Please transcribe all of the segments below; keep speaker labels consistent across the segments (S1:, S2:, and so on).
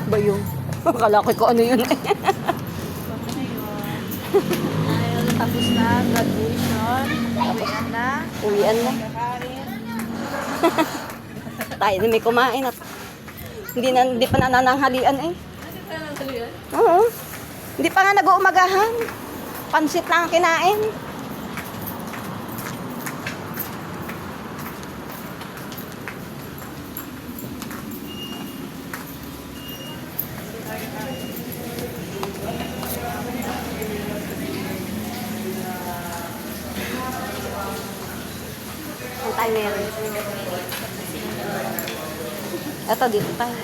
S1: Ba yun? Akala ko kung ano yun eh.
S2: Dahil tapos na, graduation, uwian na,
S1: Uwian na.
S2: kakain.
S1: Tayo na may kumain at hindi pa nanananghalian eh. Oo. Hindi pa nga nag-uumagahan. Pansit lang ang kinain. Ang tayo meron. Ito, dito tayo.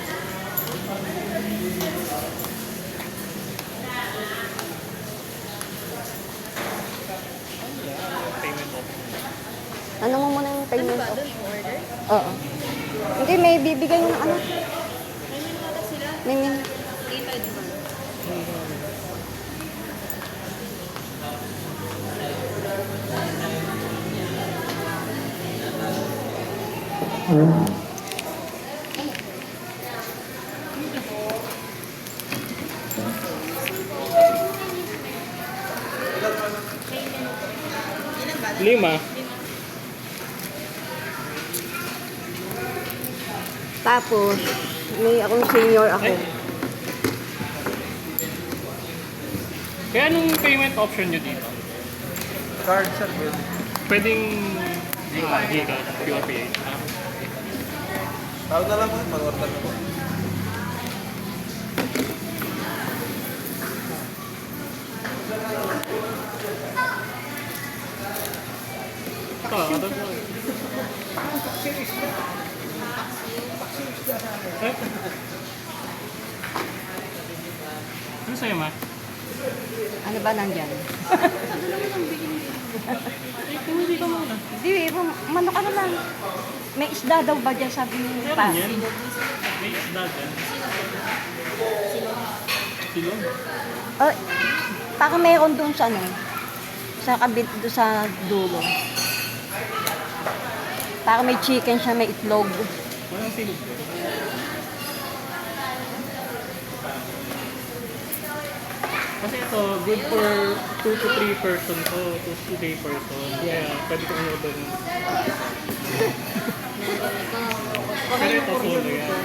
S1: Ano mo muna yung payment
S2: Ba,
S1: of?
S2: doon yung order?
S1: Oo. Hindi, may bibigay ng ano.
S2: May minata sila.
S1: May min.
S2: Kita di ba?
S3: Lima.
S1: Tapos, may akong senior ako.
S3: Ay. Kaya anong payment option nyo dito?
S4: Card, sir.
S3: Pwedeng Gcash, QR Pay.
S4: Tawag na lang po, mag-order na po.
S3: Ito. Eh? Ano sa'yo, ma?
S1: Ano ba nandyan?
S3: Hindi ka muna.
S1: Hindi, mano ka na lang. May isda daw ba dyan, sabi ni
S3: Meron
S1: Pa?
S3: yan. May isda dyan. Silong?
S1: Oh, parang mayroon doon sa ano, sa kabit doon sa dulo. Parang may chicken siya, may itlog.
S3: Walang silong. Kasi ito, good for 2 to 3 person to, 2 to 3 person. Kaya pwede kong order. Pero ito full yan.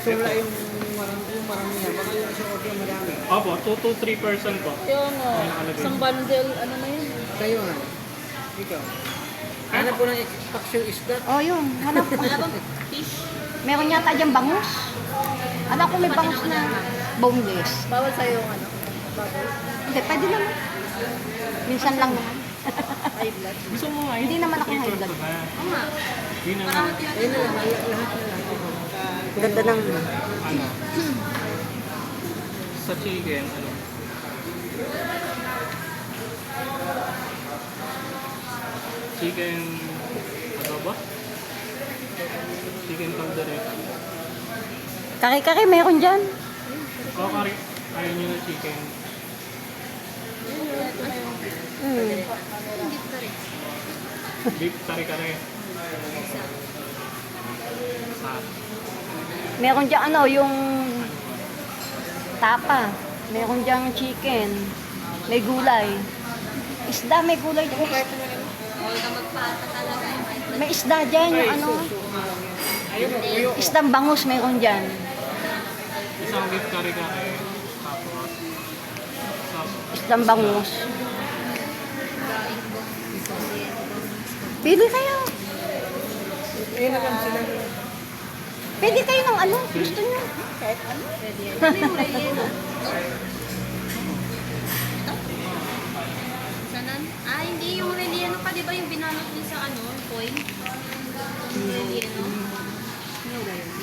S4: Sula yung marami yan. Baka yung isang order marami.
S3: Opo, 2 to 3 person po.
S2: Yung isang bundle, ano na yun?
S4: Kayo nga. Ikaw. Hanap po ng extraction isda.
S1: Oh, yun. Hanap ko.
S2: Wala bang fish?
S1: Meron yata dyan bangus. Alam ko may bangus na boneless.
S2: Bawal sa'yo yung ano? Bawal?
S1: Hindi, pwede naman. Minsan lang naman.
S2: High blood?
S3: Gusto mo nga
S1: Hindi naman ako high blood.
S2: Oo nga.
S3: Yun ang
S2: Parang
S4: Ayun na lang. Lahat na lang.
S1: Ganda ng...
S3: ano. Sa chicken, ano. Chicken, ano ba? Chicken caldereta.
S1: Kare-kare, meron dyan.
S3: O, kari. Ayaw nyo na chicken.
S1: Hmm.
S3: Beef kare-kare. Sa
S1: Meron dyan ano, yung tapa. Meron dyan chicken. May gulay. Isda, may gulay dyan. May isda dyan, yung ano. Isdang bangus meron dyan.
S3: isang beef kare-kare. Tapos,
S1: Isdang bangus. Pili kayo.
S4: Ayun na lang sila.
S1: Pili kayo ng ano, gusto nyo.
S2: Kahit ano? Pwede yan. Ano yung relleno? Sanan? Ah, hindi yung relleno pa, di ba yung binanot niya sa ano, foil? Yung relleno?